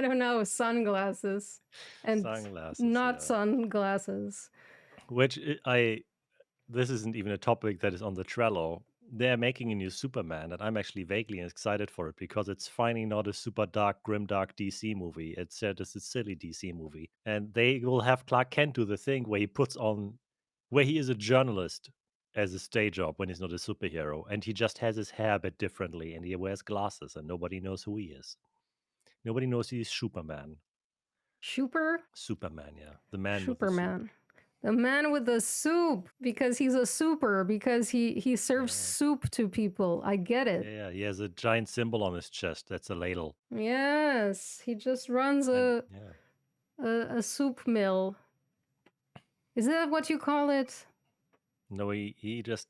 I don't know, sunglasses and Sunglasses, not yeah. sunglasses. Which this isn't even a topic that is on the Trello. They're making a new Superman, and I'm actually vaguely excited for it because it's finally not a super dark, grim, dark DC movie. It's just a silly DC movie, and they will have Clark Kent do the thing where he is a journalist as a day job when he's not a superhero, and he just has his hair a bit differently, and he wears glasses, and nobody knows who he is. Nobody knows he's Superman. Super Superman, yeah, the man with the soup. Superman. The man with the soup because he's a super because he serves Yeah. soup to people. I get it. Yeah, he has a giant symbol on his chest. That's a ladle. Yes, he just runs And yeah, a soup mill. Is that what you call it? no, he just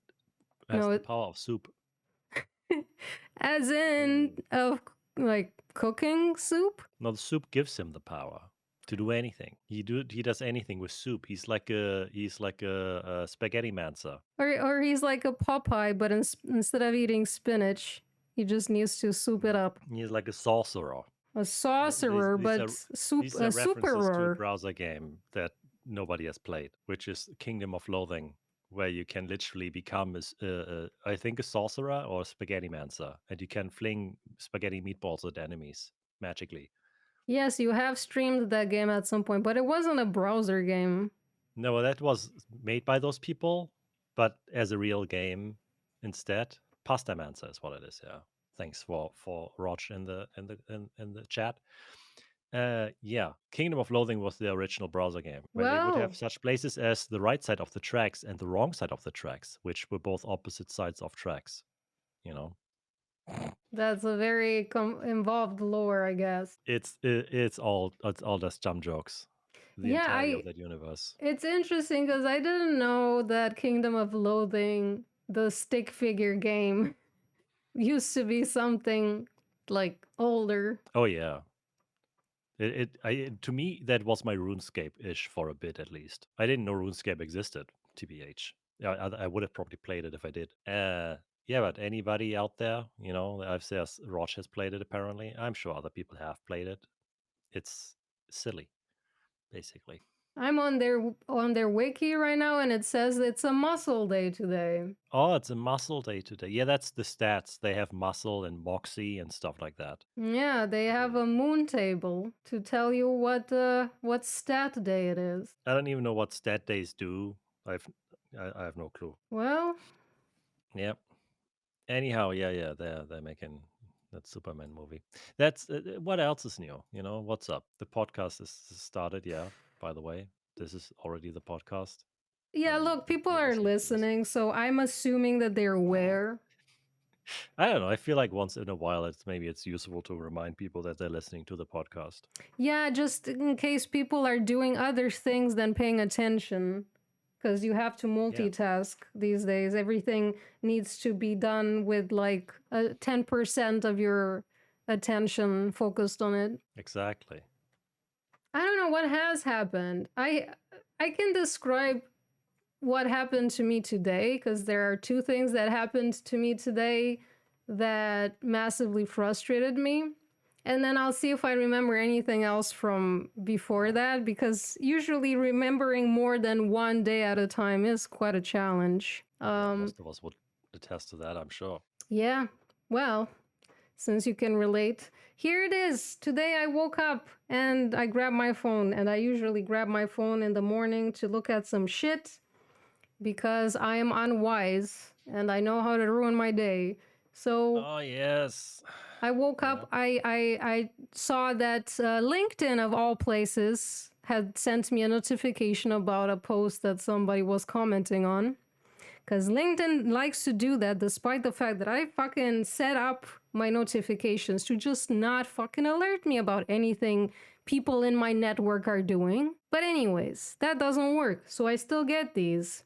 has No, the power of soup. as in Mm. of like cooking soup, No, the soup gives him the power to do anything. He does anything with soup. He's like a spaghetti mancer, or he's like a Popeye, but instead of eating spinach, he just needs to soup it Mm. up. He's like a sorcerer. A Th- These sorcerer, these but are soup these a are references to a superer. browser game that nobody has played, which is Kingdom of Loathing, where you can literally become I think a sorcerer or a spaghetti mancer, and you can fling spaghetti meatballs at enemies magically. Yes, you have streamed that game at some point, but it wasn't a browser game. No, that was made by those people, but as a real game instead. Pasta Mancer is what it is. Yeah. Thanks for Rog in the chat. Yeah, Kingdom of Loathing was the original browser game where they would have Well, such places as the right side of the tracks and the wrong side of the tracks, which were both opposite sides of tracks. You know, that's a very involved lore, I guess. it's all just jump jokes. The Yeah, entirety of I that universe. it's interesting because I didn't know that Kingdom of Loathing, the stick figure game, used to be something like older. Oh yeah, to me that was my RuneScape ish for a bit at least. I didn't know RuneScape existed. TBH. Yeah, I would have probably played it if I did. Yeah, but anybody out there, I've said Roch has played it apparently. I'm sure other people have played it. It's silly, basically. I'm on their wiki right now, and it says it's a muscle day today. Oh, it's a muscle day today. Yeah, that's the stats. They have muscle and moxie and stuff like that. Yeah, they have Really. a moon table to tell you what stat day it is. I don't even know what stat days do. I've I have no clue. Well, Yeah. Anyhow, yeah, they're making that Superman movie. That's what else is new? What's up? The podcast is started. Yeah. By the way, this is already the podcast yeah, when look, people you're are listening to this. listening, so I'm assuming that they're aware. I don't know. I feel like once in a while, it's useful to remind people that they're listening to the podcast. Yeah, just in case people are doing other things than paying attention. Because you have to Yeah, multitask these days. Everything needs to be done with like 10% of your attention focused on it. exactly. I don't know what has happened. I can describe what happened to me today because there are two things that happened to me today that massively frustrated me. And then I'll see if I remember anything else from before that because usually remembering more than one day at a time is quite a challenge. Yeah, most of us would attest to that, I'm sure. Yeah. Well, since you can relate, here it is. Today I woke up and I grabbed my phone, and I usually grab my phone in the morning to look at some shit because I am unwise and I know how to ruin my day. So Oh yes. I woke Yeah. up, I saw that LinkedIn, of all places, had sent me a notification about a post that somebody was commenting on. Because LinkedIn likes to do that despite the fact that I fucking set up my notifications to just not fucking alert me about anything people in my network are doing. But, anyways, that doesn't work. So I still get these.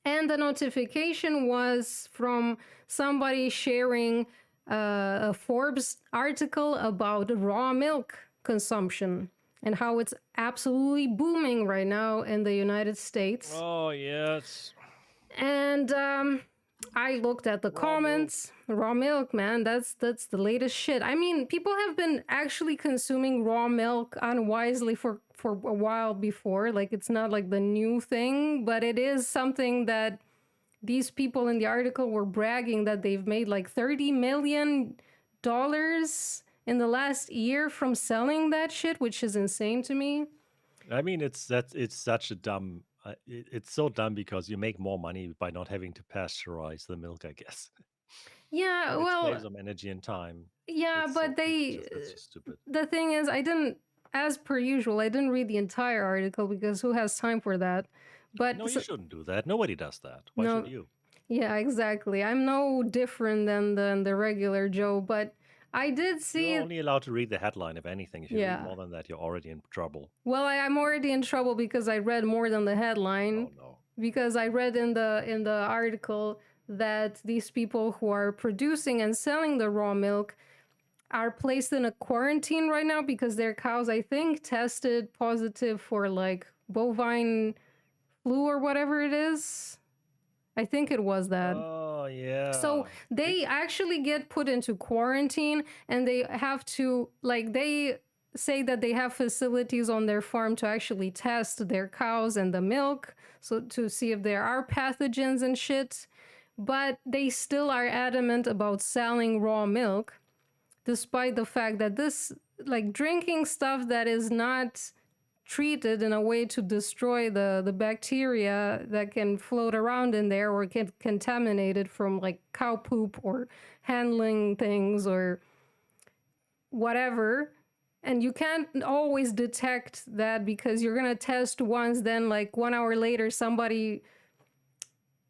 And the notification was from somebody sharing a Forbes article about raw milk consumption and how it's absolutely booming right now in the United States. Oh yes. And I looked at the Raw milk. comments. Raw milk, man, that's the latest shit. I mean, people have been actually consuming raw milk unwisely for a while before. Like it's not like the new thing, but it is something that these people in the article were bragging that they've made like $30 million in the last year from selling that shit, which is insane to me. I mean, it's such a dumb. It's so dumb because you make more money by not having to pasteurize the milk, I guess. Yeah, It well, saves some energy and time. yeah, It's but so it's they. just that's just stupid. The thing is, I didn't, as per usual, I didn't read the entire article because who has time for that? No, But you so, shouldn't do that. Nobody does that. Why should no, you? yeah, exactly. I'm no different than the regular Joe, but I did You're see, only allowed to read the headline, if anything. If you read yeah. more than that, you're already in trouble. Well, I'm already in trouble because I read more than the headline. Oh no. Because I read in the article that these people who are producing and selling the raw milk are placed in a quarantine right now because their cows, I think, tested positive for like bovine flu or whatever it is. I think it was that. Oh So yeah. they It's actually get put into quarantine and they have to, like, they say that they have facilities on their farm to actually test their cows and the milk so to see if there are pathogens and shit. But they still are adamant about selling raw milk despite the fact that this, like, drinking stuff that is not treated in a way to destroy the bacteria that can float around in there or get contaminated from like cow poop or handling things or whatever. And you can't always detect that because you're gonna test once, then like 1 hour later somebody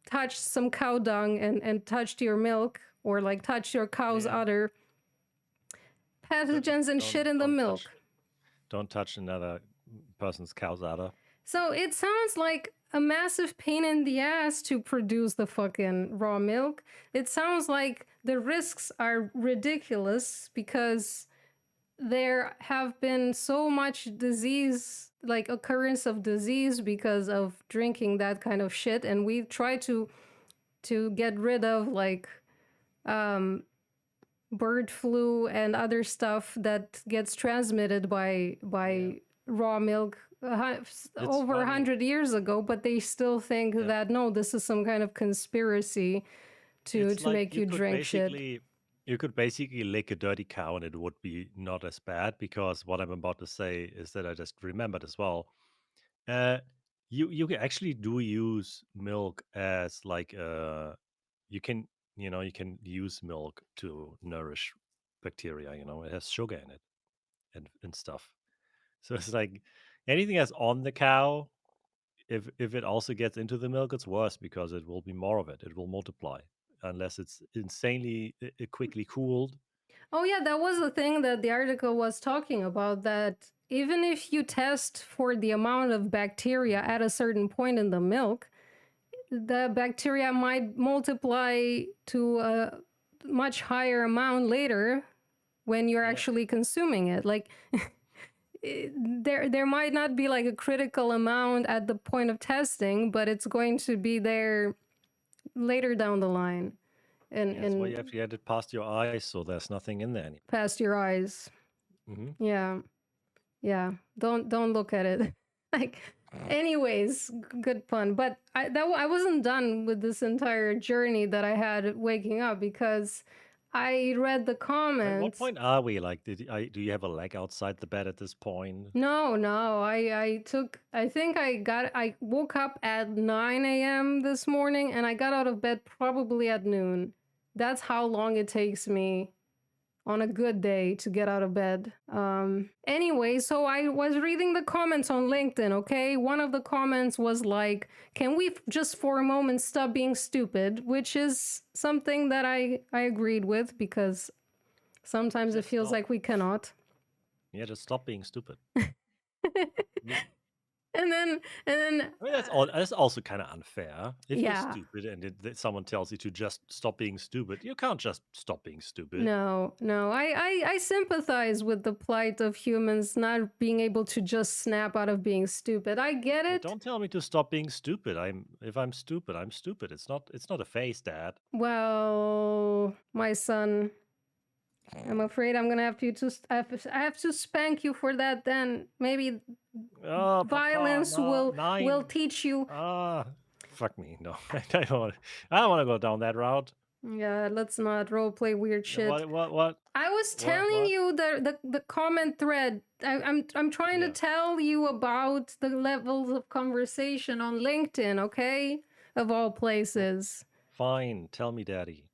touched some cow dung and touched your milk or like touched your cow's yeah. udder, Don't pathogens and don't shit in the don't touch milk. don't touch another person's cow's udder. So it sounds like a massive pain in the ass to produce the fucking raw milk. It sounds like the risks are ridiculous because there have been so much disease, like occurrence of disease because of drinking that kind of shit, and we try to get rid of like um bird flu and other stuff that gets transmitted Yeah. by raw milk It's over a funny. 100 years ago, but they still think Yeah. that no, this is some kind of conspiracy It's to like make you drink shit. you could basically lick a dirty cow and it would be not as bad because what I'm about to say is that I just remembered as well. Uh actually do use milk as like you can you can use milk to nourish bacteria, it has sugar in it and stuff. So it's like anything that's on the cow, if it also gets into the milk, it's worse because it will be more of it. It will multiply unless it's insanely quickly cooled. Oh yeah, that was the thing that the article was talking about, that even if you test for the amount of bacteria Mhm. at a certain point in the milk, the bacteria might multiply to a much higher amount later when you're Yeah, actually consuming it. Like there might not be like a critical amount at the point of testing, but it's going to be there later down the line yeah. That's why you have and to get it past your eyes, so there's nothing in there anymore. past your eyes. Hmm. Yeah. Yeah. Don't look at it. Like anyways, good pun. But I wasn't done with this entire journey that I had waking up because I read the At what comments. point are we? Like, do you have a leg outside the bed at this point? No. I think I woke up at 9 a.m. this morning and I got out of bed probably at noon. That's how long it takes me on a good day to get out of bed. Anyway, so I was reading the comments on LinkedIn, okay? One of the comments was like, "Can we just for a moment stop being stupid?" Which is something that I agreed with because sometimes it Just feels stop. like we cannot. Yeah, just stop being stupid. and then and then I mean, that's also kinda unfair. If you're yeah. stupid and someone tells you to just stop being stupid, you can't just stop being stupid. No, no. I sympathize with the plight of humans not being able to just snap out of being stupid. I get Yeah, it. don't tell me to stop being stupid. If I'm stupid, I'm stupid. It's not a phase, Dad. Well, my son, I'm afraid I'm gonna have I have to spank you for that. Then maybe Oh, Papa, violence no, will nine. teach you. Ah, fuck me. No, I don't wanna go down that route. Yeah, let's not role play weird shit. What? I was What? telling What? you the comment thread. I'm trying to Yeah, tell you about the levels of conversation on LinkedIn, okay? Of all f places. fine. Tell me, Daddy.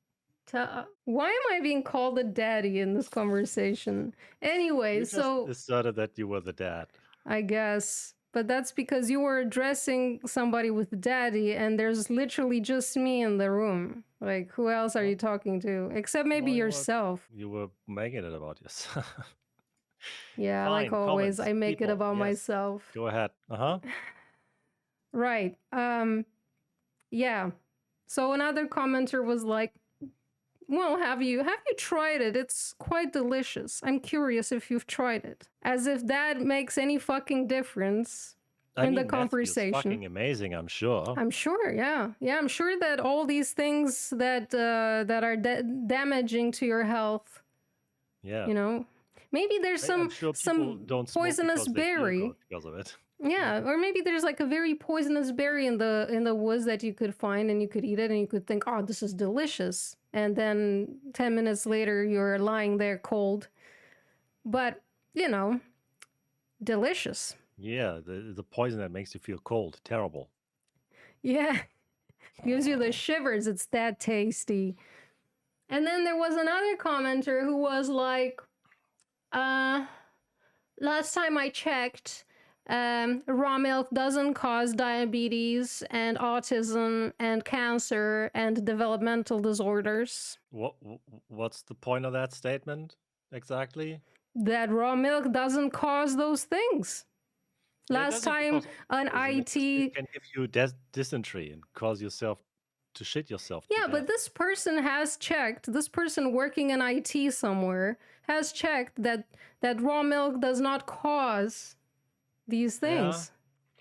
Why am I being called a daddy in this conversation? Anyway, You just so asserted that you were the dad. I guess. But that's because you were addressing somebody with daddy, and there's literally just me in the room. Like, who else are Well you talking to? Except maybe well, yourself. you were making it about yourself. Yeah, like Fine, always, comments, I make it people, about yes. myself. Go ahead. Uh-huh. Right. Yeah. So another commenter was like, "Well, have you tried it? It's quite delicious. I'm curious if you've tried it." As if that makes any fucking difference I in the mean, meth feels conversation. fucking amazing, I'm sure. I'm sure, yeah. Yeah, I'm sure that all these things that are damaging to your health, Yeah. you know, maybe there's I'm sure people some don't smoke poisonous because they feel berry. good because of it. Yeah, or maybe there's like a very poisonous berry in the woods that you could find and you could eat it and you could think, "Oh, this is delicious." And then 10 minutes later you're lying there cold. But, you know, delicious. Yeah, the poison that makes you feel cold, terrible. Yeah, gives you the shivers. It's that tasty. And then there was another commenter who was like, uh last time I checked, raw milk doesn't cause diabetes and autism and cancer and developmental disorders. What's the point of that statement exactly? That raw milk doesn't cause those things. Yeah, it Last doesn't time cause an autism. It IT, can give you dysentery and cause yourself to shit yourself to yeah, but death. this person has checked, this person working in IT somewhere has checked that raw milk does not cause these Yeah. things.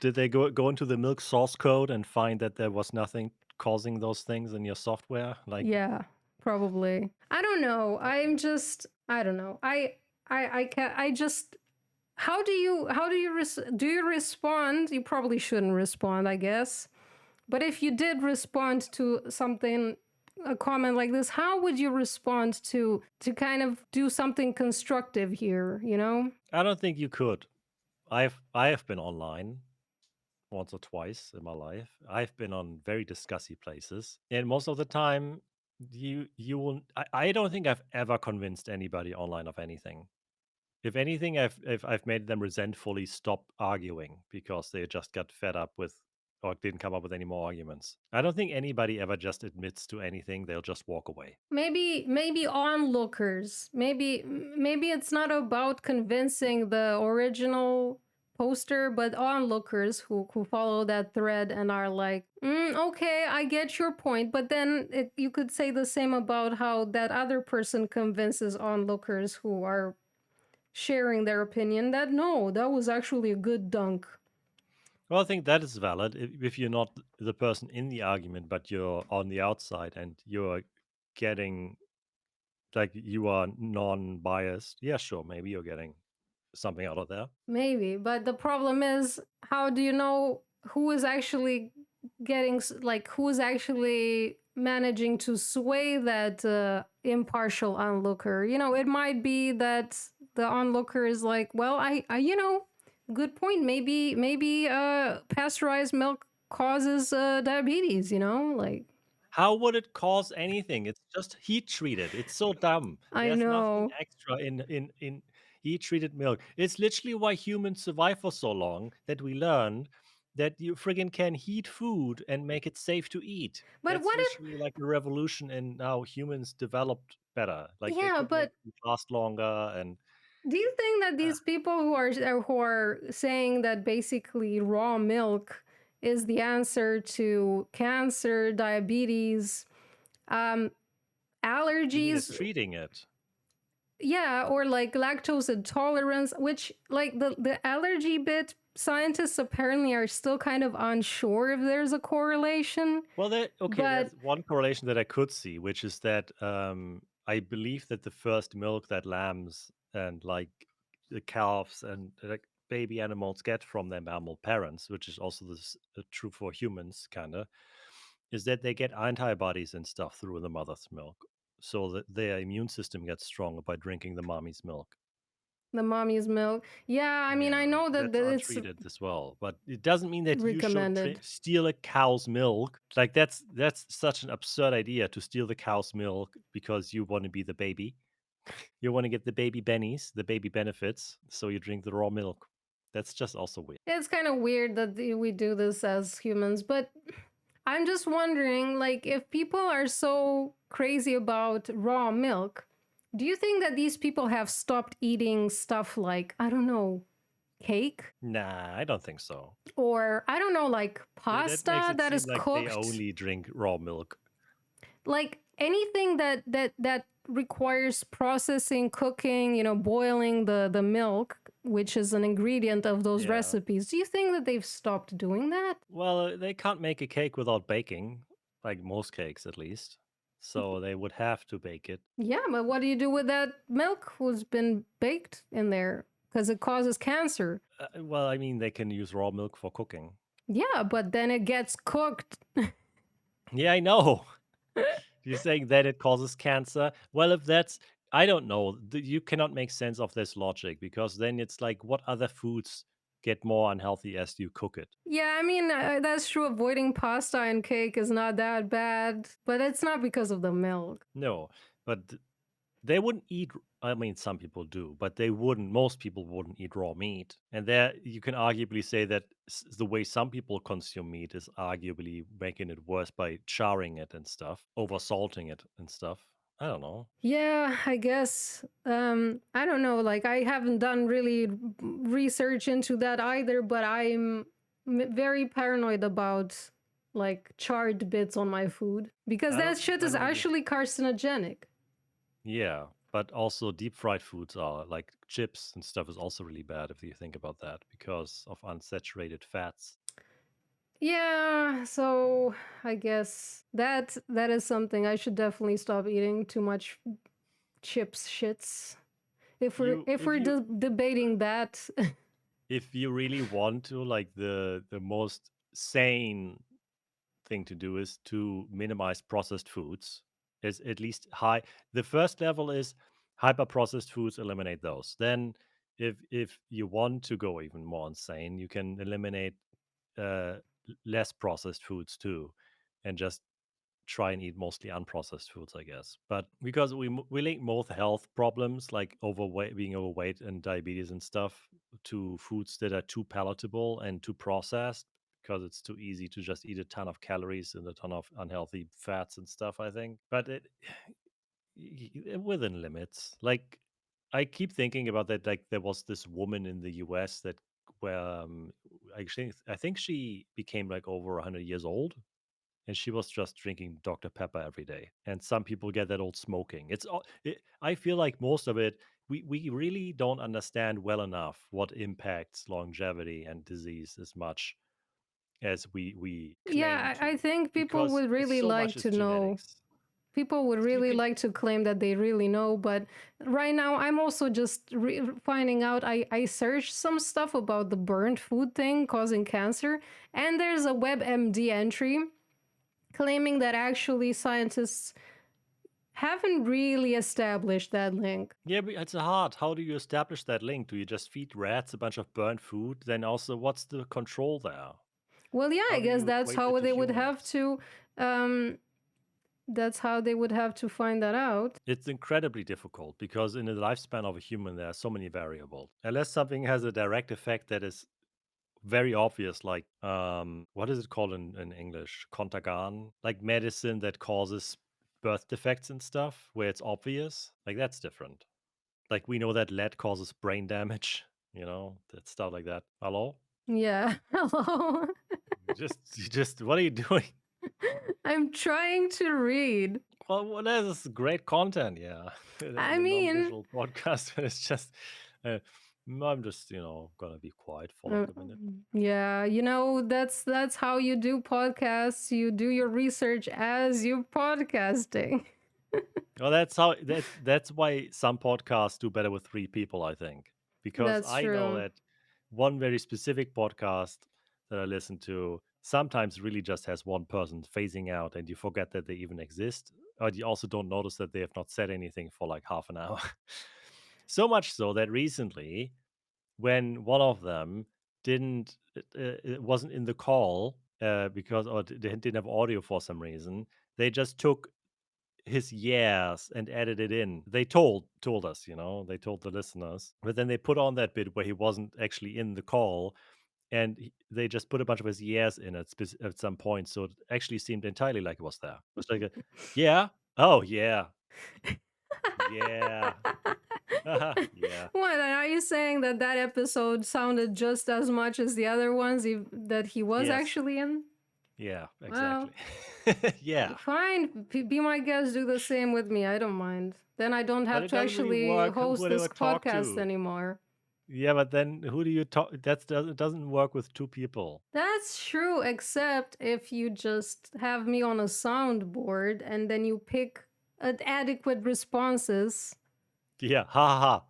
Did they go into the milk source code and find that there was nothing causing those things in your software? Like, Yeah, probably. I don't know. okay. I don't know. I can I just how do you do you respond? You probably shouldn't respond, I guess. But if you did respond to something a comment like this, how would you respond to kind of do something constructive here, you know? I don't think you could. I have been online once or twice in my life. I've been on very discussy places, and most of the time, you will. I don't think I've ever convinced anybody online of anything. If anything, I've made them resentfully stop arguing because they just got fed up with or didn't come up with any more arguments. I don't think anybody ever just admits to anything; they'll just walk away. Maybe onlookers. Maybe it's not about convincing the original poster, but onlookers who follow that thread and are like, okay, I get your point. But then you could say the same about how that other person convinces onlookers who are sharing their opinion that no, that was actually a good dunk. Well, I think that is valid if you're not the person in the argument, but you're on the outside and you're getting like you are non-biased. Yeah, sure, maybe you're getting something out of there. Maybe, but the problem is, how do you know who is actually like who is actually managing to sway that impartial onlooker? You know, it might be that the onlooker is like, well, good point. Maybe pasteurized milk causes diabetes. You know, like How would it cause anything? It's just heat treated. It's so dumb. I There's nothing know. extra in heat treated milk. It's literally why humans survive for so long that we learned that you friggin' can heat food and make it safe to eat. But That's what if? literally like a revolution in how humans developed better. Like they Yeah, could make but food last longer and Do you think that Uh, these people who are saying that basically raw milk is the answer to cancer, diabetes, um, you mean it's allergies, treating it? yeah, or like lactose intolerance, which like the allergy bit, scientists apparently are still kind of unsure if there's a correlation, Well, okay, but there's one correlation that I could see, which is that I believe that the first milk that lambs and like the calves and like baby animals get from their mammal parents, which is also true for humans, kind of, is that they get antibodies and stuff through the mother's milk, so that their immune system gets stronger by drinking the mommy's milk. the mommy's milk. Yeah, I mean, I Yeah, know that, that's that it's untreated as well, but it doesn't mean that you should recommended. steal a cow's milk. Like that's such an absurd idea to steal the cow's milk because you want to be the baby. You want to get the baby bennies, the baby benefits, so you drink the raw milk. That's just also weird. It's kind of weird that we do this as humans, but I'm just wondering, like, if people are so crazy about raw milk, do you think that these people have stopped eating stuff like, I don't know, cake? Nah, I don't think so. Or, I don't know, like That makes pasta it that seem is like they cooked? only drink raw milk. Like anything that requires processing, cooking, boiling the milk, which is an ingredient of those Yeah. recipes. Do you think that they've stopped doing that? Well, they can't make a cake without baking, like most cakes at least. So they would have to bake it. Yeah, but what do you do with that milk who's been baked in there? Because it causes cancer. Well, I mean, they can use raw milk for cooking. Yeah, but then it gets cooked. Yeah, I know. You're saying that it causes cancer. Well, if that's, I don't know. You cannot make sense of this logic because then it's like, what other foods get more unhealthy as you cook it? Yeah, I mean, that's true. Avoiding pasta and cake is not that bad, but it's not because of the milk. No, but they wouldn't eat. I mean, some people do, but they wouldn't. Most people wouldn't eat raw meat, and there you can arguably say that the way some people consume meat is arguably making it worse by charring it and stuff, over salting it and stuff. I don't know. Yeah, I guess. I don't know. Like, I haven't done really research into that either, but I'm very paranoid about like charred bits on my food because that shit I is don't really. actually carcinogenic. Yeah, but also deep fried foods are like chips and stuff is also really bad if you think about that because of unsaturated fats. Yeah, so I guess that is something I should definitely stop eating too much chips shits. If we're You if if we're you debating that, if you really want to, like the most sane thing to do is to minimize processed foods. Is at least high. The first level is hyper processed foods, eliminate those. Then if you want to go even more insane, you can eliminate less processed foods too, and just try and eat mostly unprocessed foods, I guess. But because we link most health problems like overweight, being overweight, and diabetes and stuff to foods that are too palatable and too processed, because it's too easy to just eat a ton of calories and a ton of unhealthy fats and stuff. I think, but within limits. Like I keep thinking about that. Like there was this woman in the U.S. that where actually I think she became like over 100 years old and she was just drinking Dr. Pepper every day. And some people get that old smoking. I feel like most of it, we really don't understand well enough what impacts longevity and disease as much as we claim yeah, I to, think people because would it's really so like much is to know. genetics. People would You really can, like to claim that they really know, but right now I'm also just finding out. I searched some stuff about the burnt food thing causing cancer, and there's a WebMD entry claiming that actually scientists haven't really established that link. yeah, but it's hard. How do you establish that link? Do you just feed rats a bunch of burnt food? Then also, what's the control there? Well, yeah, How I do guess you that's equate it how to they would have humans? to. Um, that's how they would have to find that out. It's incredibly difficult because in the lifespan of a human, there are so many variables. Unless something has a direct effect that is very obvious, like what is it called in English? Contagan, like medicine that causes birth defects and stuff, where it's obvious. Like that's different. Like we know that lead causes brain damage, that stuff like that. Hello? Yeah. Hello. Just what are you doing? I'm trying to read. Well, that is great content, yeah. I In a mean, non-visual podcast, but it's just, uh, I'm just, gonna be quiet for like a minute. yeah, that's how you do podcasts. You do your research as you podcasting. Well, that's why some podcasts do better with three people, I think, because That's I know true. that one very specific podcast that I listen to sometimes really just has one person phasing out, and you forget that they even exist, but you also don't notice that they have not said anything for like half an hour. So much so that recently, when one of them it wasn't in the call because or they didn't have audio for some reason, they just took his yes and added it in. They told us, they told the listeners, but then they put on that bit where he wasn't actually in the call, and they just put a bunch of his yes in at some point, so it actually seemed entirely like it was there. It was like a yeah, oh yeah, yeah, yeah, What are you saying that that episode sounded just as much as the other ones that he was yes, actually in? yeah, Well, exactly. Yeah, fine. Be my guest. Do the same with me. I don't mind. Then I don't but have it to doesn't really actually work. Who host do I this talk podcast to? anymore. Yeah, but then who do you talk? It doesn't work with two people. That's true, except if you just have me on a soundboard and then you pick adequate responses. Yeah, ha ha ha.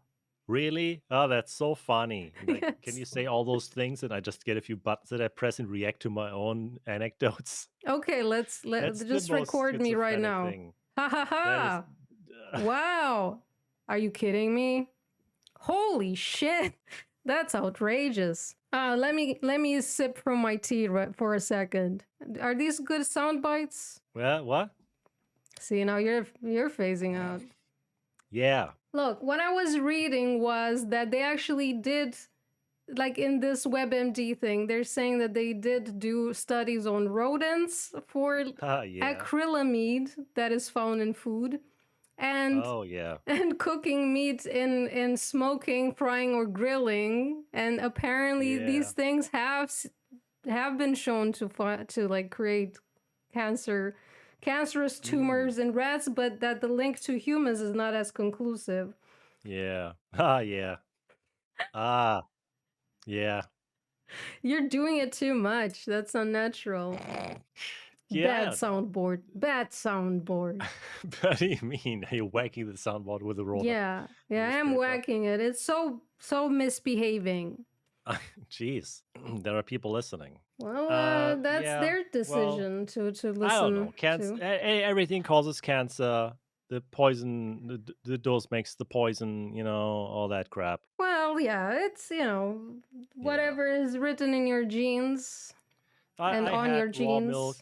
Really? Oh, that's so funny. Like, can Yes. you say all those things and I just get a few buttons that I press and react to my own anecdotes? Okay, That's the just most record me right schizophrenic now. thing. Ha ha That is ha. Wow. Are you kidding me? Holy shit. That's outrageous. Let me sip from my tea for a second. Are these good sound bites? well, what? See, now you're phasing out. Yeah. Look, what I was reading was that they actually did, like in this WebMD thing, they're saying that they did do studies on rodents for Yeah. acrylamide that is found in food, and Oh, yeah. and cooking meat in smoking, frying, or grilling, and apparently these Yeah. things have been shown to like create cancer cancerous Mm. tumors in rats, but that the link to humans is not as conclusive. Yeah. Ah, yeah. Ah, yeah. You're doing it too much. That's unnatural. Bad Yeah, no. soundboard. Bad soundboard. What do you mean? Are you whacking the soundboard with a roller Yeah. Yeah, I am newspaper? whacking it. It's so misbehaving. Jeez, there are people listening. Well, that's Yeah. their Well, decision to I don't listen know. Cancer. to. Everything causes cancer. The poison, the dose makes the poison. All that crap. Well, yeah, it's, Yeah. whatever is written in your genes and I on had your raw genes. milk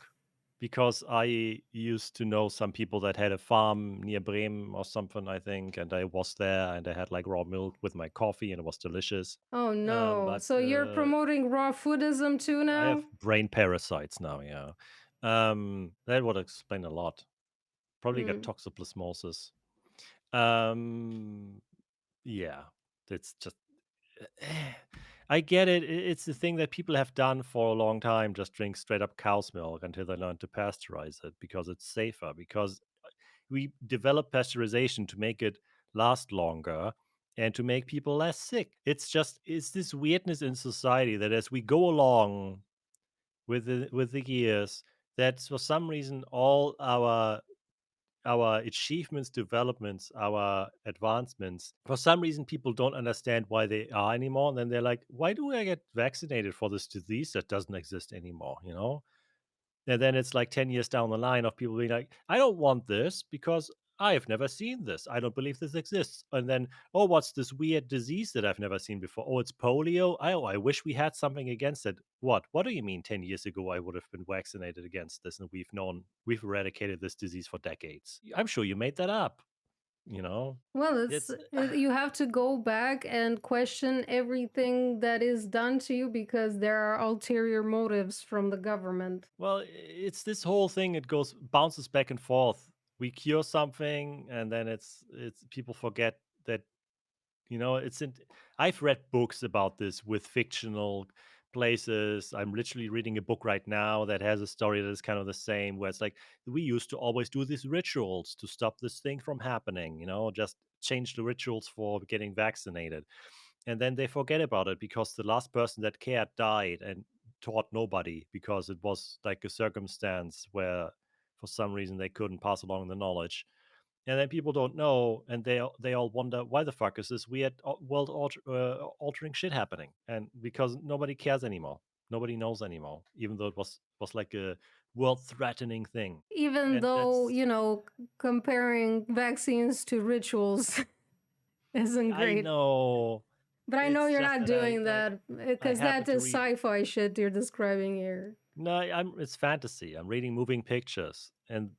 because I used to know some people that had a farm near Bremen or something, I think, and I was there and I had like raw milk with my coffee and it was delicious. Oh no. But So you're promoting raw foodism too I have now? brain parasites now. Yeah. That would explain a lot. Probably got Hmm. toxoplasmosis. Um, yeah, it's just. I get it. It's the thing that people have done for a long time. Just drink straight up cow's milk until they learn to pasteurize it because it's safer. Because we develop pasteurization to make it last longer and to make people less sick. It's this weirdness in society that as we go along with the years, that for some reason all our achievements, developments, our advancements, for some reason, people don't understand why they are anymore. And then they're like, why do I get vaccinated for this disease that doesn't exist anymore? And then it's like 10 years down the line of people being like, I don't want this because I have never seen this. I don't believe this exists. And then, oh, what's this weird disease that I've never seen before? Oh, it's polio. Oh, I wish we had something against it. What? What do you mean 10 years ago I would have been vaccinated against this and we've eradicated this disease for decades? I'm sure you made that up, you know? Well, It's you have to go back and question everything that is done to you because there are ulterior motives from the government. well, it's this whole thing. It goes bounces back and forth. We cure something and then it's people forget that You know, I've read books about this with fictional places. I'm literally reading a book right now that has a story that is kind of the same, where it's like we used to always do these rituals to stop this thing from happening, just change the rituals for getting vaccinated. And then they forget about it because the last person that cared died and taught nobody because it was like a circumstance where for some reason they couldn't pass along the knowledge, and then people don't know, and they all wonder why the fuck is this weird altering shit happening, and because nobody cares anymore, nobody knows anymore, even though it was like a world threatening thing, Even and though, that's comparing vaccines to rituals isn't I great. know. But I know It's you're just not that doing I that I because happen that to is read. sci fi shit you're describing here. No, it's fantasy. I'm reading moving pictures, and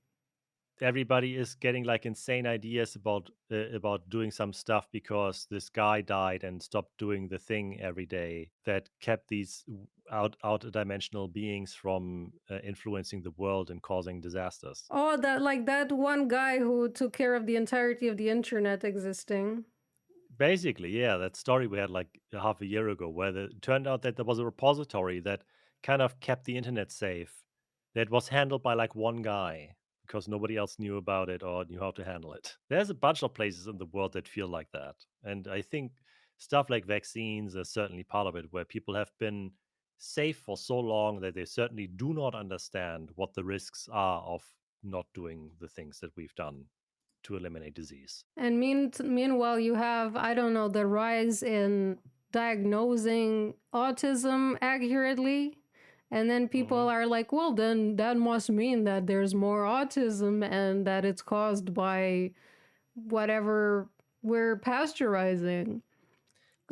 everybody is getting like insane ideas about doing some stuff because this guy died and stopped doing the thing every day that kept these out dimensional beings from influencing the world and causing disasters. Oh, that like that one guy who took care of the entirety of the internet existing. Basically, yeah, that story we had like a half a year ago, where it turned out that there was a repository that kind of kept the internet safe, that was handled by like one guy because nobody else knew about it or knew how to handle it. There's a bunch of places in the world that feel like that. And I think stuff like vaccines is certainly part of it, where people have been safe for so long that they certainly do not understand what the risks are of not doing the things that we've done to eliminate disease. And meanwhile, you have, I don't know, the rise in diagnosing autism accurately. And then people Hmm. are like, well, then that must mean that there's more autism and that it's caused by whatever we're pasteurizing.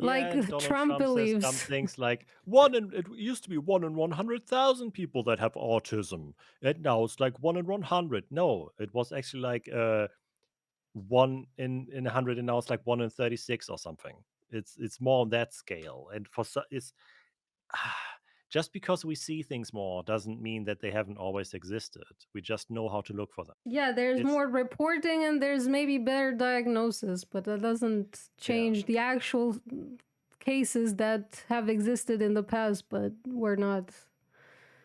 Yeah, and Like Donald Trump Trump says dumb believes. things like it used to be 1 in 100,000 people that have autism, and now it's like 1 in 100. No, it was actually like 1 in 100, and now it's like 1 in 36 or something. It's more on that scale, and it's just because we see things more doesn't mean that they haven't always existed. We just know how to look for them. Yeah, there's It's more reporting and there's maybe better diagnosis, but that doesn't Yeah. change the actual cases that have existed in the past but were not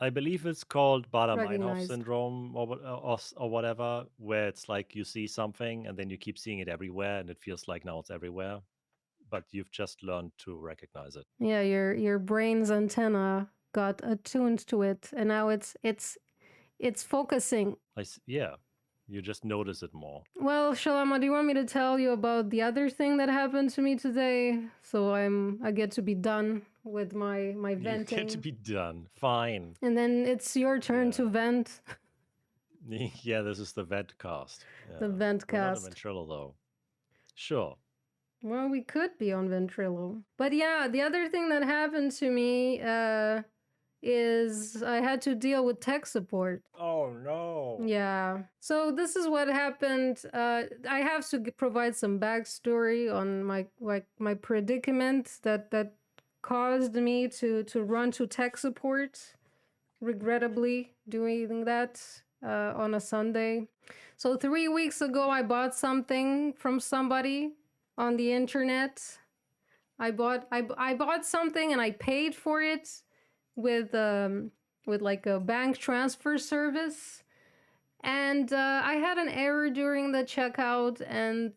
I believe it's called Bader-Meinhof recognized. syndrome or whatever, where it's like you see something and then you keep seeing it everywhere, and it feels like now it's everywhere, but you've just learned to recognize it. Yeah, your brain's antenna got attuned to it, and now it's focusing. Yeah, you just notice it more. Well, Shalama, do you want me to tell you about the other thing that happened to me today? So I get to be done with my You get to venting, be done. Fine. and then it's your turn to Yeah. vent. Yeah, this is the vent cast. The Yeah. vent We're not a cast. ventrilo though. Sure. Well, we could be on Ventrilo. But yeah, the other thing that happened to me is I had to deal with tech support. Oh no. Yeah. So this is what happened. I have to provide some backstory on my predicament that caused me to run to tech support. Regrettably, doing that on a Sunday. So 3 weeks ago, I bought something from somebody on the internet. I bought something and I paid for it with like a bank transfer service, and I had an error during the checkout, and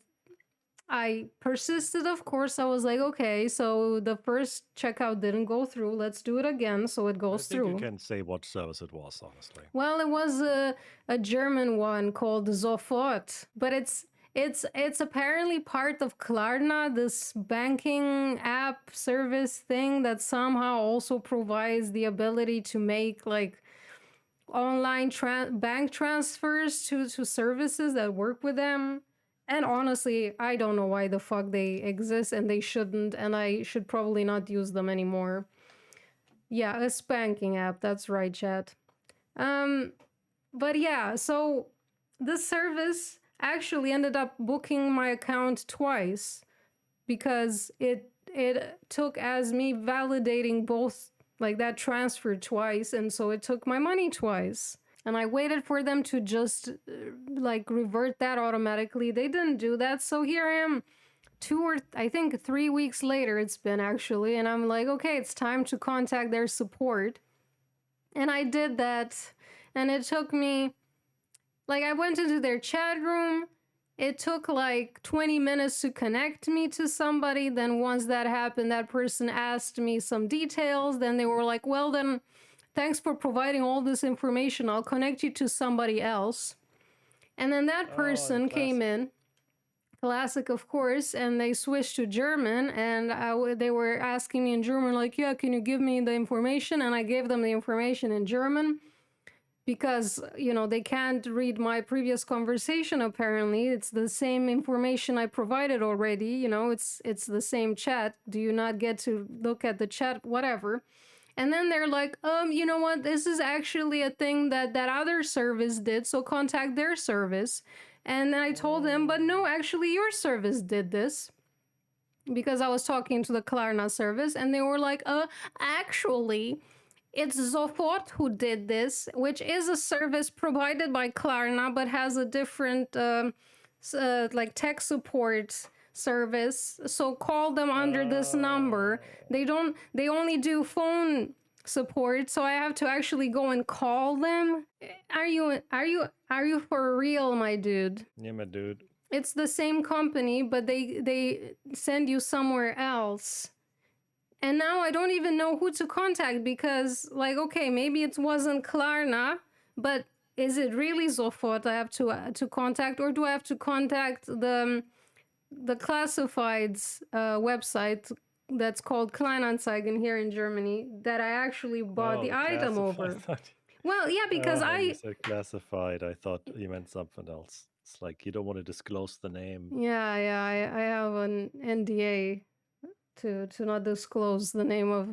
I persisted. Of course, I was like, okay, so the first checkout didn't go through. Let's do it again so it I goes think you through. can say what service it was, honestly. Well, it was a German one called Sofort, but it's apparently part of Klarna, this banking app service thing that somehow also provides the ability to make like online bank transfers to services that work with them. And honestly, I don't know why the fuck they exist and they shouldn't, and I should probably not use them anymore. Yeah, a spanking app. That's right, chat. Um, but yeah, so this service actually ended up booking my account twice because it took as me validating both like that transfer twice, and so it took my money twice. And I waited for them to just like revert that automatically. They didn't do that, so here I am I think 3 weeks later, it's been actually, and I'm like, okay, it's time to contact their support. And I did that, and it took me, like, I went into their chat room. It took like 20 minutes to connect me to somebody. Then, once that happened, that person asked me some details. Then they were like, well, then, thanks for providing all this information. I'll connect you to somebody else. And then that Oh, the person came classic. in, classic, of course, and they switched to German. And they were asking me in German, like, yeah, can you give me the information? And I gave them the information in German because, they can't read my previous conversation. Apparently, it's the same information I provided already. It's the same chat. Do you not get to look at the chat? Whatever. And then they're like, you know what? This is actually a thing that other service did, so contact their service. And then I told them, but no, Mm. actually, your service did this, because I was talking to the Klarna service, and they were like, actually, it's Zofort who did this, which is a service provided by Klarna, but has a different, like, tech support service. So call them under this number. Oh. They only do phone support, so I have to actually go and call them. Are you for real, my dude? Yeah, my dude. It's the same company, but they send you somewhere else. And now I don't even know who to contact, because, like, okay, maybe it wasn't Klarna, but is it really Sofort I have to contact, or do I have to contact the classifieds website that's called Kleinanzeigen here in Germany, that I actually bought Oh, the the item classified. over? Well, yeah, because Oh, when you I said classified, I thought you meant something else. It's like you don't want to disclose the name. yeah, I have an NDA to not disclose the name of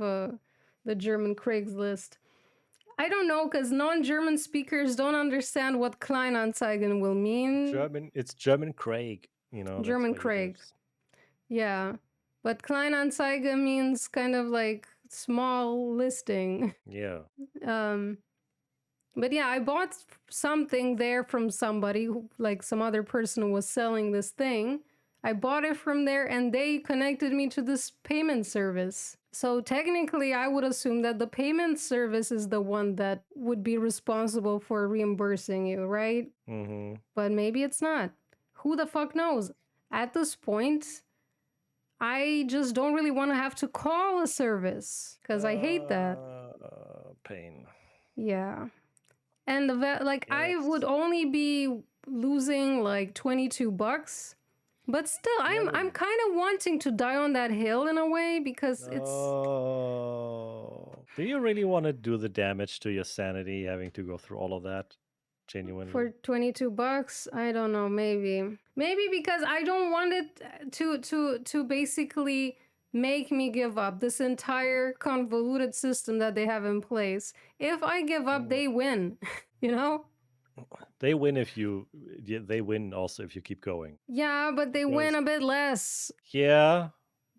the German Craigslist. I don't know, because non-German speakers don't understand what Kleinanzeigen will mean. It's German Craig. That's German where he Craig, lives. yeah. But Kleinanzeigen means kind of like small listing. Yeah. um, but yeah, I bought something there from somebody, like some other person who was selling this thing. I bought it from there, and they connected me to this payment service. So technically, I would assume that the payment service is the one that would be responsible for reimbursing you, right? Mm-hmm. But maybe it's not. Who the fuck knows? At this point, I just don't really want to have to call a service, because I hate that. Pain. Yeah. And like, Yeah, I would that's only be losing like $22, but still, yeah. I'm kind of wanting to die on that hill in a way, because it's No. Do you really want to do the damage to your sanity having to go through all of that? for Genuinely? $22. I don't know, maybe because I don't want it to basically make me give up this entire convoluted system that they have in place. If I give up, Mm. they win. you know They win if you. Yeah, they win also if you keep going. yeah, but they win Because a bit less. yeah,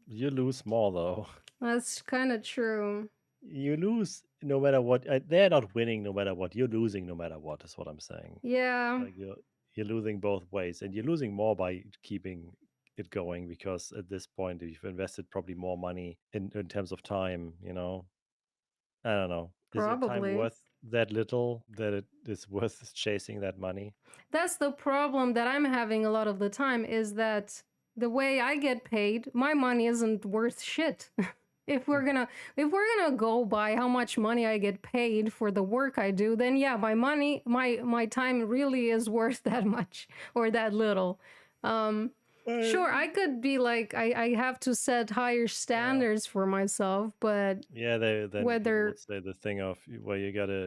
you lose more though. That's kind of true. You lose no matter what. They're not winning no matter what. You're losing no matter what. Is what I'm saying. Yeah, Like you're losing both ways, and you're losing more by keeping it going because at this point you've invested probably more money in terms of time. I don't know. Is your time probably. worth that little that it is worth chasing that money? That's the problem that I'm having a lot of the time, is that the way I get paid, my money isn't worth shit. if we're gonna if we're gonna go by how much money I get paid for the work I do, then yeah, my time really is worth that much or that little. Um Uh, sure, I could be like, I have to set higher yeah. standards for myself, but Yeah, then people whether would say the thing of well, you gotta,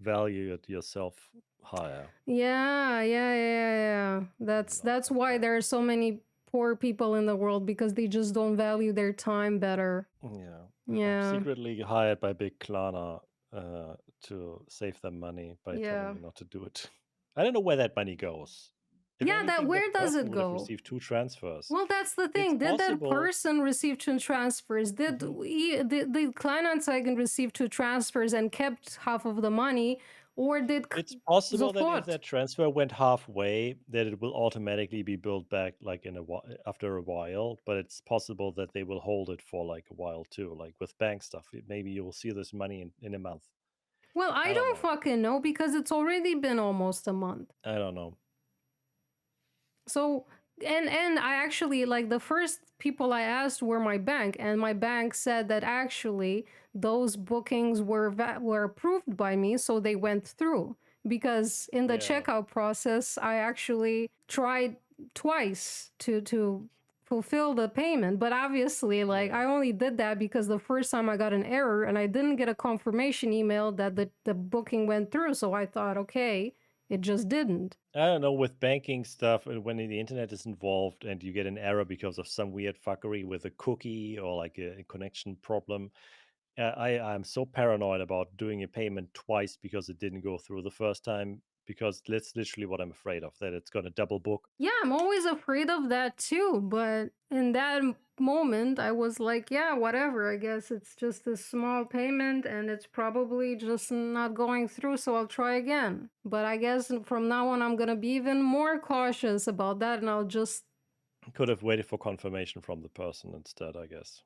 value it yourself higher. yeah. I'm not That's that why fan. there are so many poor people in the world, because they just don't value their time better. Yeah, I'm Yeah. secretly hired by Big Klarna to save them money by telling Yeah. me not to do it. I don't know where that money goes. If Yeah, that anything, where that does person it would have go? received two transfers. Well, that's the It's thing. Did that possible. person receive two transfers? Did Mhm. the Kleinanzeigen receive two transfers and kept half of the money? Or It's possible that if sofort? that transfer went halfway, that it will automatically be built back like in a after a while, but it's possible that they will hold it for like a while too, like with bank stuff. Maybe you will see this money in a month. Well, I I don't don't know. fucking know because it's already been almost a month. I don't know. So and I actually, like, the first people I asked were my bank, and my bank said that actually those bookings were approved by me, so they went through. Because in the Yeah, checkout process, I actually tried twice to fulfill the payment, but obviously, like, yeah. I only did that because the first time I got an error and I didn't get a confirmation email that the booking went through, so I thought, okay, it just didn't. I don't know, with banking stuff, when the internet is involved and you get an error because of some weird fuckery with a cookie or like a connection problem, I'm so paranoid about doing a payment twice because it didn't go through the first time, because that's literally what I'm afraid of, that it's going to double book. Yeah, I'm always afraid of that too, but in that moment, I was like, yeah, whatever. I guess it's just a small payment and it's probably just not going through, so I'll try again. But I guess from now on, I'm gonna be even more cautious about that and I'll just. Could have waited for confirmation from the person instead, I guess.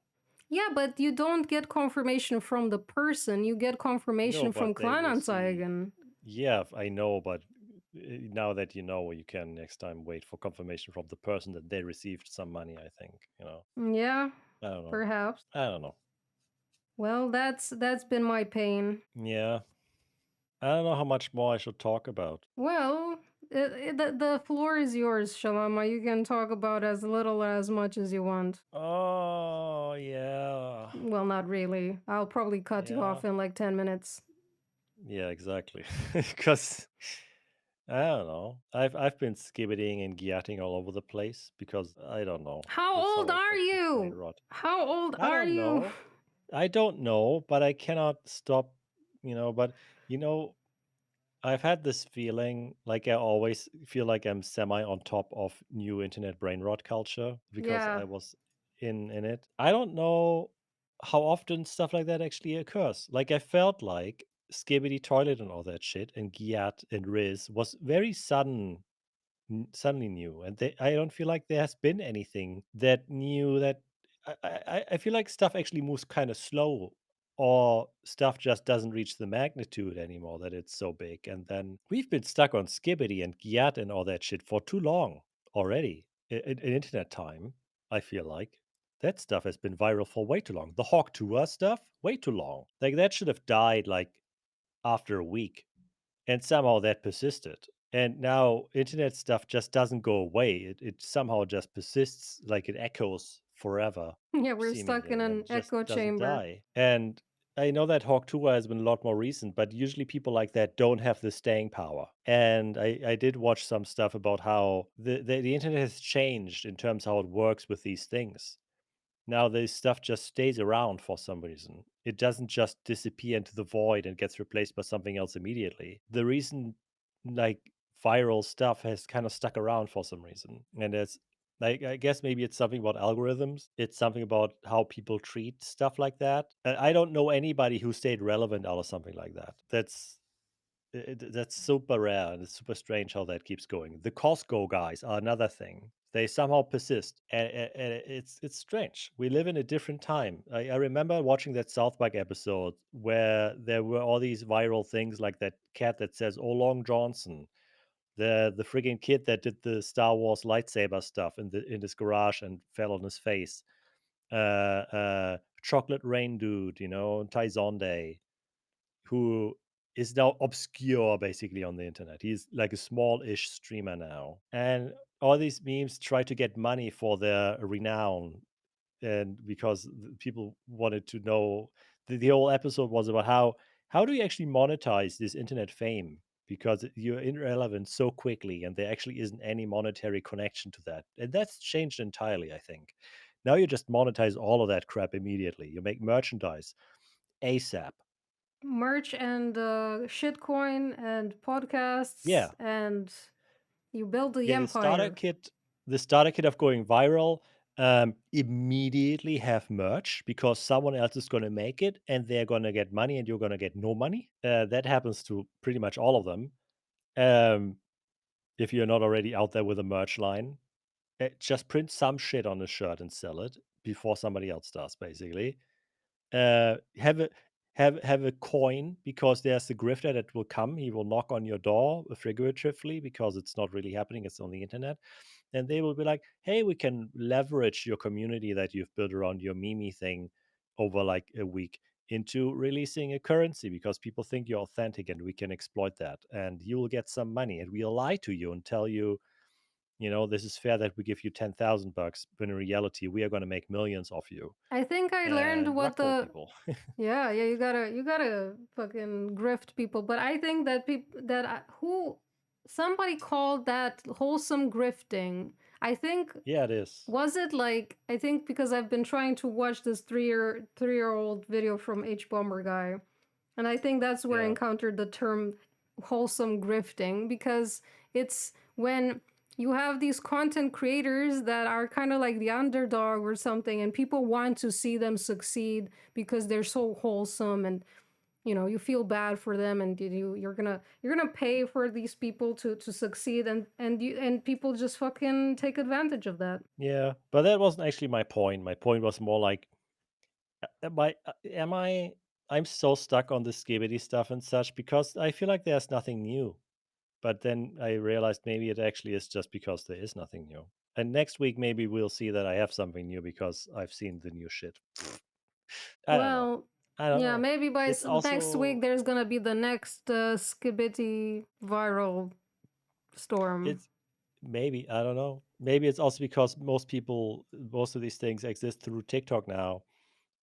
Yeah, but you don't get confirmation from the person, you get No, confirmation from but they will see. Kleinanzeigen. Yeah, I know, but now that you know, you can next time wait for confirmation from the person that they received some money, I think, Yeah, I don't know. perhaps. I don't know. Well, that's been my pain. Yeah. I don't know how much more I should talk about. Well, the floor is yours, Shalama. You can talk about as little or as much as you want. Oh, yeah. Well, not really. I'll probably cut you Yeah. off in like 10 minutes. Yeah, exactly. Because I don't know. I've been skibbiting and gyatting all over the place because I don't know. How That's old how I are get my brain you? rot. How old I are don't you? know. I don't know, but I cannot stop, but you know, I've had this feeling like I always feel like I'm semi on top of new internet brain rot culture because Yeah. I was in it. I don't know how often stuff like that actually occurs. Like I felt like Skibidi Toilet and all that shit and Giat and Riz was very suddenly new, and I don't feel like there has been anything that new that I feel like stuff actually moves kind of slow, or stuff just doesn't reach the magnitude anymore that it's so big. And then we've been stuck on Skibbity and Giat and all that shit for too long already in internet time. I feel like that stuff has been viral for way too long. The Hawk Tour stuff, way too long. Like that should have died like after a week, and somehow that persisted. And now internet stuff just doesn't go away. It somehow just persists, like it echoes forever, Yeah, we're stuck in seemingly, an and just echo doesn't chamber. die. And I know that Hawk Tuah has been a lot more recent, but usually people like that don't have the staying power. And I did watch some stuff about how the internet has changed in terms how it works with these things. Now this stuff just stays around for some reason. It doesn't just disappear into the void and gets replaced by something else immediately. The reason, like, viral stuff has kind of stuck around for some reason. And it's like, I guess maybe it's something about algorithms. It's something about how people treat stuff like that. I don't know anybody who stayed relevant out of something like that. That's super rare, and it's super strange how that keeps going. The Costco guys are another thing. They somehow persist, and it's strange. We live in a different time. I remember watching that South Park episode where there were all these viral things, like that cat that says "Oh Long Johnson," the frigging kid that did the Star Wars lightsaber stuff in his garage and fell on his face. Chocolate Rain dude, Tyzonde, who is now obscure basically on the internet. He's like a small-ish streamer now. And all these memes try to get money for their renown. And because people wanted to know, the whole episode was about how do you actually monetize this internet fame? Because you're irrelevant so quickly, and there actually isn't any monetary connection to that. And that's changed entirely, I think. Now you just monetize all of that crap immediately. You make merchandise ASAP. Merch and shitcoin and podcasts, Yeah, and you build the yeah, empire. the starter kit of going viral, Immediately have merch because someone else is going to make it and they're going to get money and you're going to get no money. That happens to pretty much all of them. Um, if you're not already out there with a merch line, just print some shit on a shirt and sell it before somebody else does, basically. Have a have a coin because there's a grifter that will come. He will knock on your door figuratively because it's not really happening. It's on the internet, and they will be like, "Hey, we can leverage your community that you've built around your Mimi thing over like a week into releasing a currency because people think you're authentic, and we can exploit that. And you will get some money, and we'll lie to you and tell you." This is fair that we give you 10,000 bucks, but in reality, we are going to make millions off you I think I learned and what rugpull the people. yeah, you gotta fucking grift people. But I think that people that who somebody called that wholesome grifting. I think Yeah, it is. was it like I think because I've been trying to watch this three year old video from H Bomber guy, and I think that's where I Yeah. encountered the term wholesome grifting because it's when you have these content creators that are kind of like the underdog or something, and people want to see them succeed because they're so wholesome, and you feel bad for them, and you're gonna pay for these people to succeed, and people just fucking take advantage of that. Yeah. But that wasn't actually my point. My point was more like, am I, I'm so stuck on the skibidi stuff and such because I feel like there's nothing new. But then I realized maybe it actually is just because there is nothing new. And next week, maybe we'll see that I have something new because I've seen the new shit. I don't know. Well, I don't yeah, know. maybe by It's next week also, there's gonna be the next skibidi viral storm. it's maybe, I don't know. Maybe it's also because most of these things exist through TikTok now.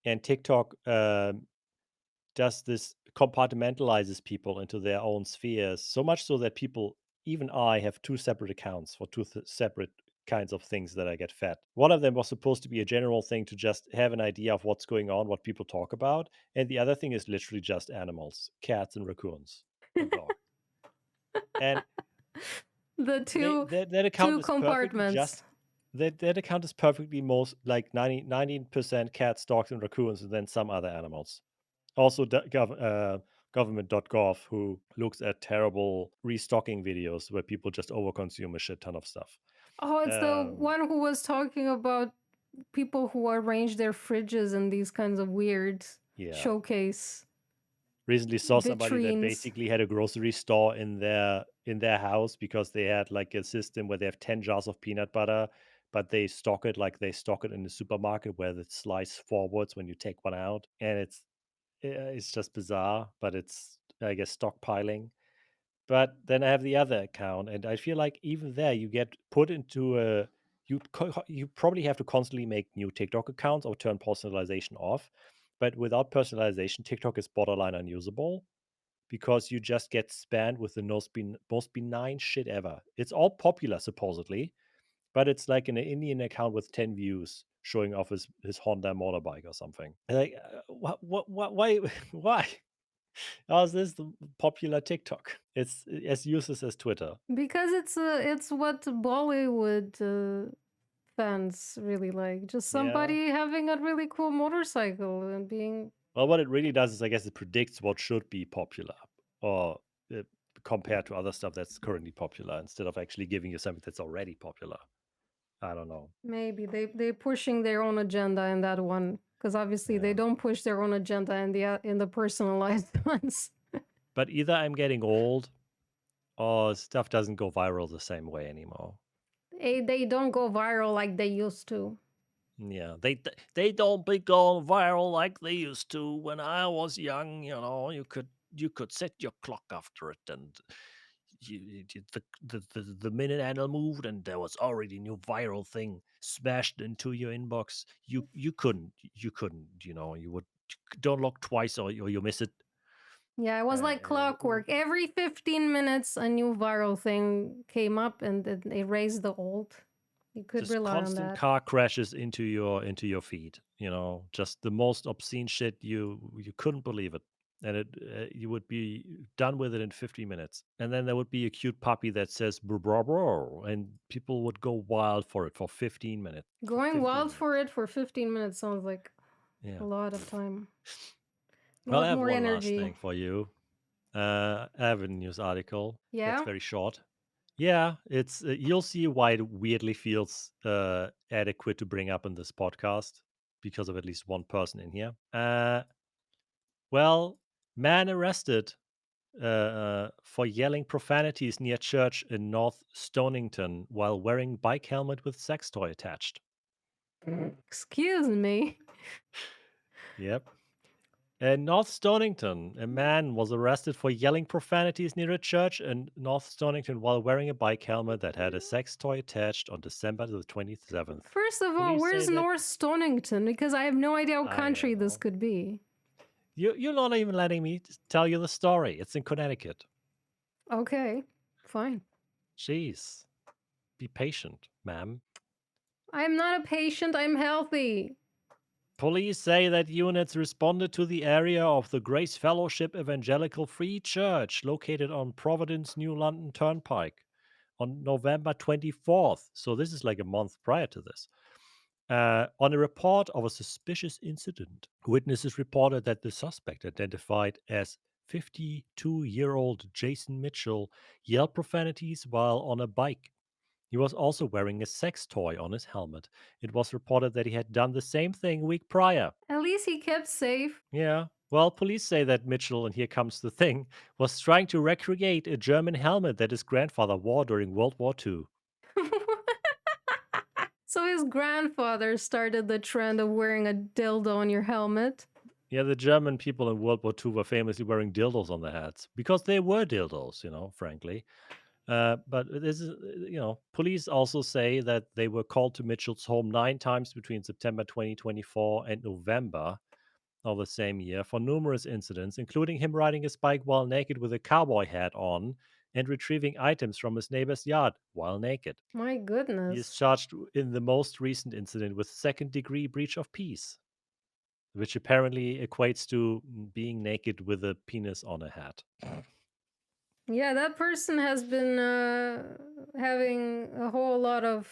And TikTok does this compartmentalizes people into their own spheres so much so that people, even I, have two separate accounts for two separate kinds of things that I get fed. One of them was supposed to be a general thing to just have an idea of what's going on, what people talk about, and the other thing is literally just animals, cats and raccoons and dog. And The that account two is perfectly compartments. just that account is perfectly most like 19% cats, dogs, and raccoons, and then some other animals. Also, government.gov, who looks at terrible restocking videos where people just overconsume a shit ton of stuff. Oh, it's the Um, one who was talking about people who arrange their fridges in these kinds of weird yeah. showcase Recently saw somebody that vitrines. basically had a grocery store in their house because they had like a system where they have 10 jars of peanut butter, but they stock it like they stock it in the supermarket where it's sliced forwards when you take one out. And it's just bizarre, but it's, I guess, stockpiling. But then I have the other account, and I feel like even there you get put into a you probably have to constantly make new TikTok accounts or turn personalization off. But without personalization, TikTok is borderline unusable because you just get spammed with the most benign shit ever. It's all popular supposedly, but it's like an Indian account with 10 views showing off his Honda motorbike or something. Like, what, why, why? How is this the popular TikTok? It's as useless as Twitter. Because it's what Bollywood fans really like. Just Yeah. somebody having a really cool motorcycle and being Well, what it really does is, I guess, it predicts what should be popular, or uh, compared to other stuff that's currently popular, instead of actually giving you something that's already popular. I don't know. maybe they pushing their own agenda in that one. Because obviously they Yeah. don't push their own agenda in the personalized ones. But either I'm getting old, or stuff doesn't go viral the same way anymore. They don't go viral like they used to. Yeah, they don't be going viral like they used to. When I was young, you could set your clock after it, and the minute animal moved, and there was already a new viral thing smashed into your inbox. You couldn't. You would don't look twice, or you miss it. Yeah, it was like clockwork. Every 15 minutes, a new viral thing came up and it erased the old. You could Just rely on constant that. car crashes into your feed. Just the most obscene shit. You couldn't believe it. and you would be done with it in 50 minutes. And then there would be a cute puppy that says "bro bro bro," and people would go wild for it for 15 minutes. For Going 15 wild for minutes. it for 15 minutes sounds like a Yeah. lot of time. A Well, I lot have more one last energy. thing for you. I have a news article that's Yeah? very short. Yeah, it's you'll see why it weirdly feels adequate to bring up in this podcast because of at least one person in here. Well, man arrested for yelling profanities near church in North Stonington while wearing bike helmet with sex toy attached. Excuse me. Yep. In North Stonington, a man was arrested for yelling profanities near a church in North Stonington while wearing a bike helmet that had a sex toy attached on December the 27th. First of all, Police say where's that North Stonington? Because I have no idea what I country don't this know. could be. You're not even letting me tell you the story. It's in Connecticut. Okay, fine. Jeez, be patient, ma'am. I'm not a patient, I'm healthy. Police say that units responded to the area of the Grace Fellowship Evangelical Free Church located on Providence, New London Turnpike on November 24th. So this is like a month prior to this. On a report of a suspicious incident, witnesses reported that the suspect, identified as 52-year-old Jason Mitchell, yelled profanities while on a bike. He was also wearing a sex toy on his helmet. It was reported that he had done the same thing a week prior. At least he kept safe. Yeah. Well, police say that Mitchell, and here comes the thing, was trying to recreate a German helmet that his grandfather wore during World War II. So his grandfather started the trend of wearing a dildo on your helmet. Yeah, the German people in World War II were famously wearing dildos on their hats because they were dildos, frankly. But this is, police also say that they were called to Mitchell's home 9 times between September 2024 and November of the same year for numerous incidents, including him riding his bike while naked with a cowboy hat on and retrieving items from his neighbor's yard while naked. My He is goodness. charged in the most recent incident with second-degree breach of peace, which apparently equates to being naked with a penis on a hat. Yeah, that person has been having a whole lot of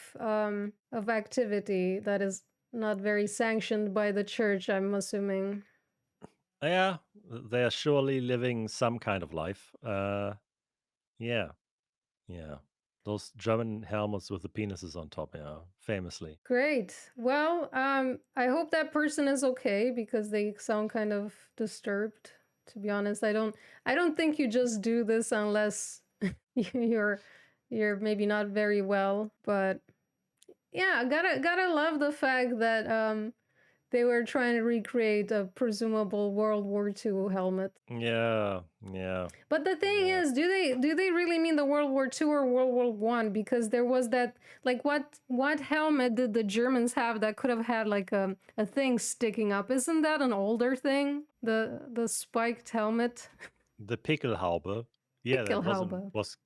activity that is not very sanctioned by the church, I'm assuming. Yeah, they are surely living some kind of life. Yeah, yeah. Those German helmets with the penises on top, yeah, famously. Great. Well, I hope that person is okay because they sound kind of disturbed. To be honest, I don't think you just do this unless you're you're maybe not very well. But yeah, gotta love the fact that they were trying to recreate a presumable World War II helmet. Yeah, yeah, But the thing yeah. is, do they really mean the World War II or World War One? Because there was that, like, what helmet did the Germans have that could have had like a thing sticking up? Isn't that an older thing? The spiked helmet, The Pickelhaube. Yeah, that Pickelhaube. was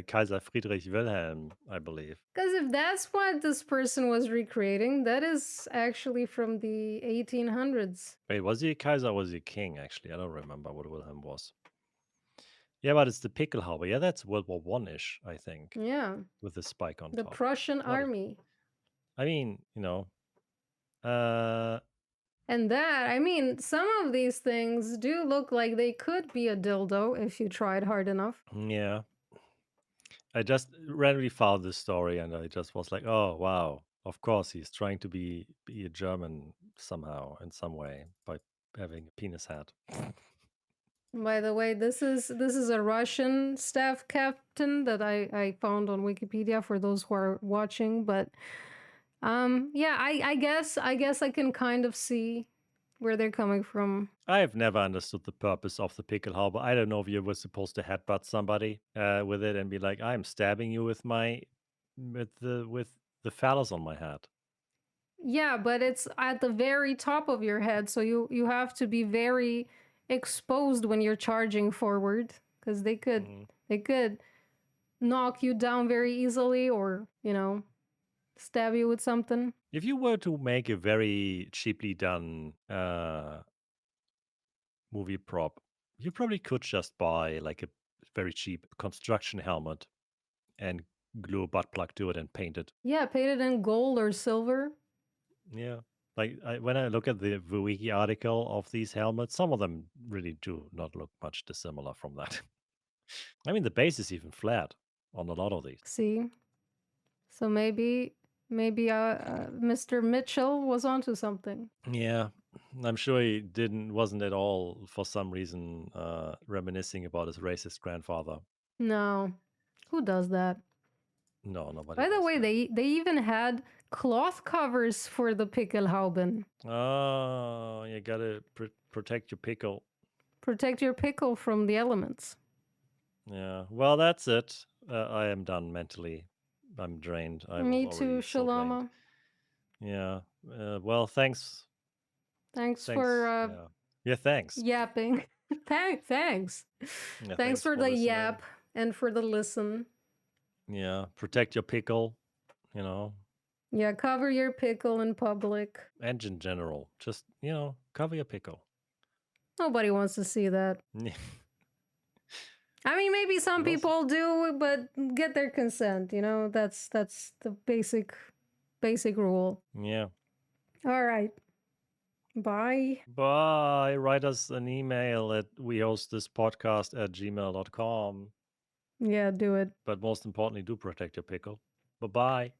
Kaiser Friedrich Wilhelm, I believe. Because if that's what this person was recreating, that is actually from the 1800s. Wait, was he a Kaiser or was he a king, actually? I don't remember what Wilhelm was. Yeah, but it's the Pickelhaube. Yeah, that's World War One-ish, I think, Yeah, with the spike on the top. Prussian What a, army. I mean, uh, And that, I mean, some of these things do look like they could be a dildo if you tried hard enough. yeah. I just randomly found this story and I just was like, oh, wow. Of course, he's trying to be a German somehow, in some way, by having a penis hat. By the way, this is a Russian staff captain that I found on Wikipedia for those who are watching. But yeah, I guess I can kind of see where they're coming from. I have never understood the purpose of the Pickelhaube. I don't know if you were supposed to headbutt somebody with it and be like, "I'm stabbing you with the phallus on my hat." Yeah, but it's at the very top of your head, so you have to be very exposed when you're charging forward because Mm. they could knock you down very easily or, stab you with something. If you were to make a very cheaply done movie prop, You probably could just buy like a very cheap construction helmet and glue a butt plug to it and paint it. Yeah, painted in gold or silver. Yeah. Like when I look at the wiki article of these helmets, some of them really do not look much dissimilar from that. I mean, the base is even flat on a lot of these. See? So maybe Mr. Mitchell was onto something. Yeah, I'm sure he wasn't at all for some reason reminiscing about his racist grandfather. No. Who does that? No, nobody By the does way, that. they even had cloth covers for the Pickelhauben. Oh, you gotta protect your pickle. Protect your pickle from the elements. Yeah. Well, that's it. I am done mentally. I'm drained. I was Me too, already so drained. Shalama. Yeah. Well, thanks. Thanks for Thanks. Yeah. Yeah. Thanks. yapping. Thanks. Yeah. Thanks Thanks for for the listening. yap and for the listen. Yeah. Protect your pickle. You know, Yeah, cover your pickle in public. and in general, just cover your pickle. Nobody wants to see that. I mean, maybe some Well, people do, but get their consent. That's the basic rule. yeah. All right. Bye. Bye. Write us an email at wehostthispodcast@gmail.com. Yeah, do it. But most importantly, do protect your pickle. Bye bye.